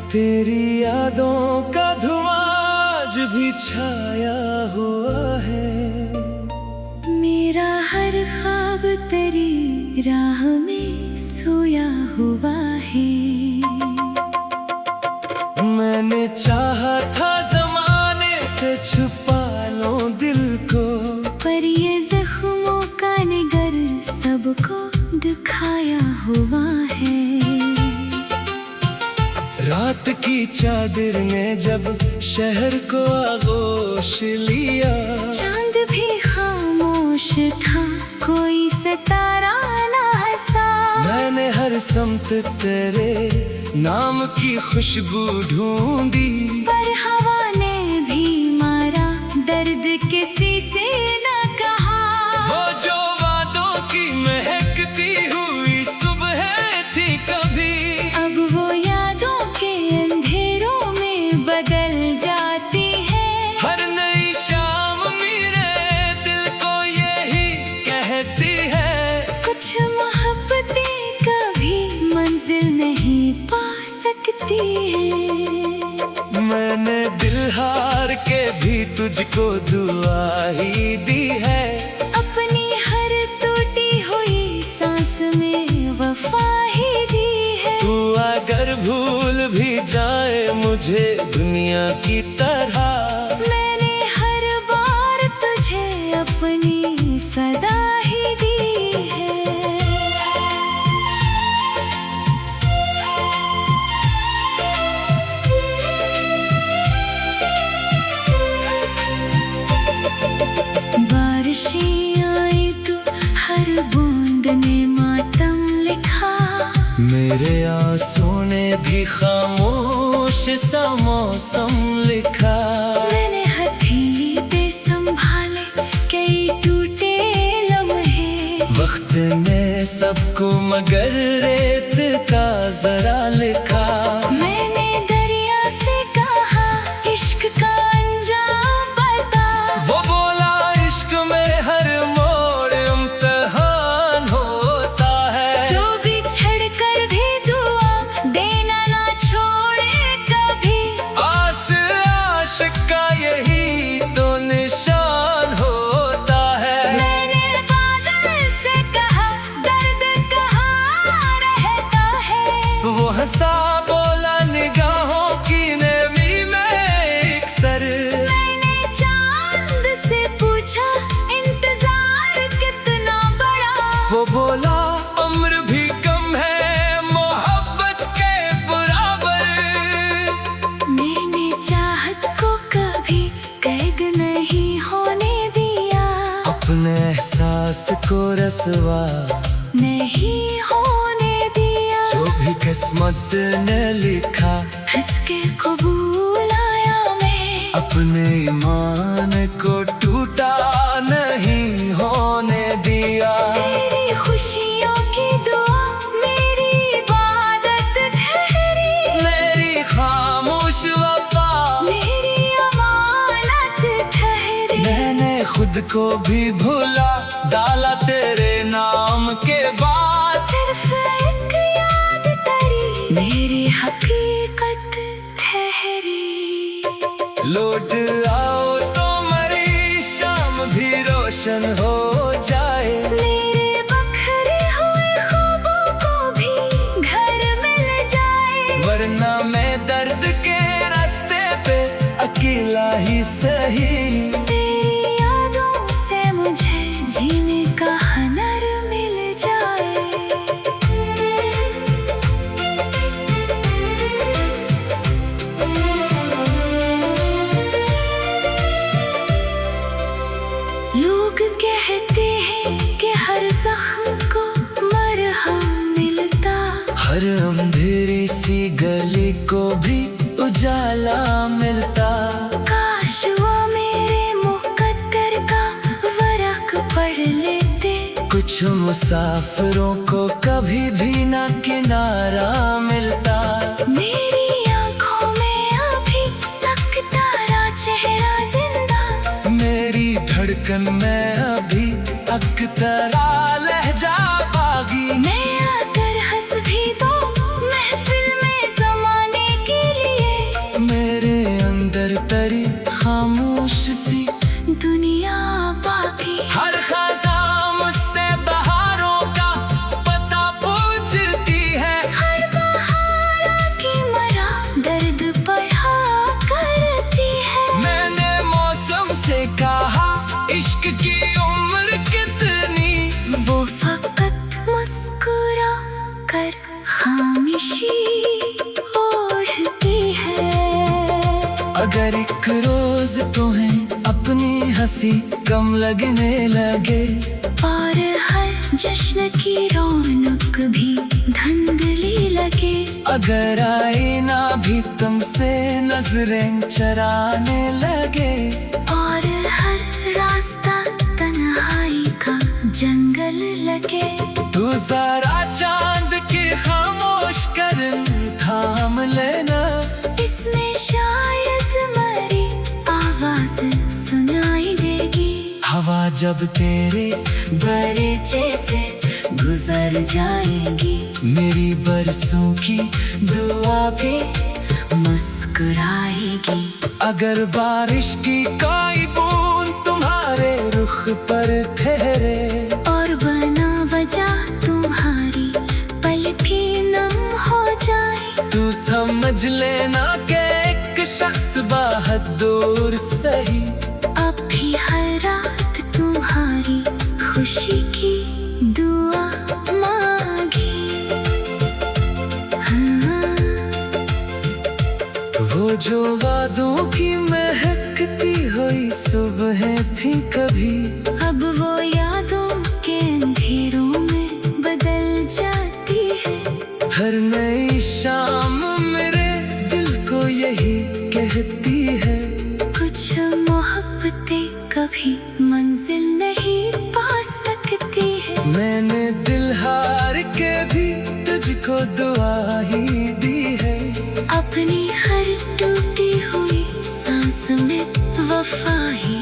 तेरी यादों का धुआं आज भी छाया हुआ है। मेरा हर ख्वाब तेरी राह में सोया हुआ है। मैंने चाहा था ज़माने से छुपा लूं दिल को, पर ये जख्मों का निगर सबको दिखाया हुआ है। रात की चादर ने जब शहर को आगोश लिया, चांद भी खामोश था, कोई सितारा ना हंसा। मैंने हर समत तेरे नाम की खुशबू ढूंढी, पर हवा ने भी मारा, दर्द किसी से ना कहा। वो जो वादों की महकती हुई सुबह थी कभी, अब वो यादों के अंधेरों में बदल जाती है। हर नई शाम मेरे दिल को यही कहती है, कुछ मोहब्बतें कभी मंजिल नहीं पा सकती है। मैंने दिल हार के भी तुझको दुआ ही दी है। अपनी हर टूटी हुई सांस में वफा ही दी है। तू अगर भूल भी जाए मुझे दुनिया की तरह, मैंने हर बार तुझे अपनी सदा ही दी है। बारिशें आई तो हर बूंद ने मातम लिखा, मेरे आंसू ने भी खामोश सा मौसम लिखा। मैंने हथेली पे संभाले कई टूटे लम्हे, वक्त ने सबको मगर रेत का जरा लिखा। मैंने दरिया से कहा इश्क का अंजाम बता। वो बोला इश्क में हर मोड़ इम्तिहान होता है। जो बिछड़ कर भी दुआ देना ना छोड़े कभी, आस आशिक का यही तो निशान होता है। मैंने बादल से कहा दर्द कहाँ रहता है। वो हंसा बोला निगाहों की नमी में एक सर। मैंने चांद से पूछा इंतजार कितना बड़ा। वो बोला उम्र भी कम है मोहब्बत के बराबर। मैंने चाहत को कभी कैद नहीं होने दिया, अपने एहसास को रसवा नहीं होने दिया। जो भी किस्मत ने लिखा, हंस के कबूल आया मैं, अपने ईमान को टूटा नहीं होने दिया। तेरी खुशियों की दुआ मेरी इबादत ठहरी, मेरी खामोश वफा मेरी अमानत ठहरी। मैंने खुद को भी भूला डाला तेरे नाम के बाद। सिर्फ एक याद तेरी मेरी हकीकत ठहरी। लौट आओ तो मरी शाम भी रोशन हो जाए। मेरे बखरे हुए ख्वाबों को भी घर मिल जाए, वरना मैं दर्द के रास्ते पे अकेला ही सही। तेरी यादों से मुझे जीने का हुनर मिल जाए। लोग कहते हैं कि हर जख्म को मरहम मिलता, हर अंधेरी सी गली को भी उजाला मिलता। काश वो मेरे मुकद्दर का वरक पढ़ लेते, कुछ कुछ मुसाफिरों को कभी भी ना किनारा मिलता। मेरी आंखों में अभी तक तारा चेहरा जिंदा, मेरी धड़कन में अभी तक तेरा लहजा बागी। मैं अगर हंस भी दो महफिल में जमाने के लिए, मेरे अंदर तेरी खामोश सी दुनिया बाकी। हर खज़ां मुझसे बहारों का पता पूछती है, हर बहार की मरा दर्द बढ़ा करती है। मैंने मौसम से कहा इश्क की उम्र कितनी, वो फकत मुस्कुरा कर खामोशी ओढ़ती है। अगर एक रोज तुम्हें अपनी हंसी कम लगने लगे, और हर जश्न की रौनक भी धुंधली लगे, अगर आईना भी तुमसे नजरें चराने लगे, और हर रास्ता तन्हाई का जंगल लगे, तू जरा चांद की खामोश करन थाम लेना। इसमें शायद मेरी आवाज सुनाई देगी। हवा जब तेरे बगीचे से गुजर जाएगी, मेरी बरसों की दुआ भी मुस्कुराएगी। अगर बारिश की कोई बूंद तुम्हारे रुख पर ठहरे, और बना वजह तुम्हारी पल भी नम हो जाए, तू समझ लेना कि एक शख्स बहुत दूर सही अब भी हर रात तुम्हारी खुशी की दुआ मांगी। हाँ। वो जो वादों की महकती हुई सुबह थी कभी, अब वो यादों के अंधेरों में बदल जाती है। हर नई शाम मेरे दिल को यही कहती है, कुछ मोहब्बतें कभी मंजिल नहीं पा सकती है। मैंने दिल हार के भी तुझको दुआ ही दी है। अपनी हर टूटी हुई सांस में वफा ही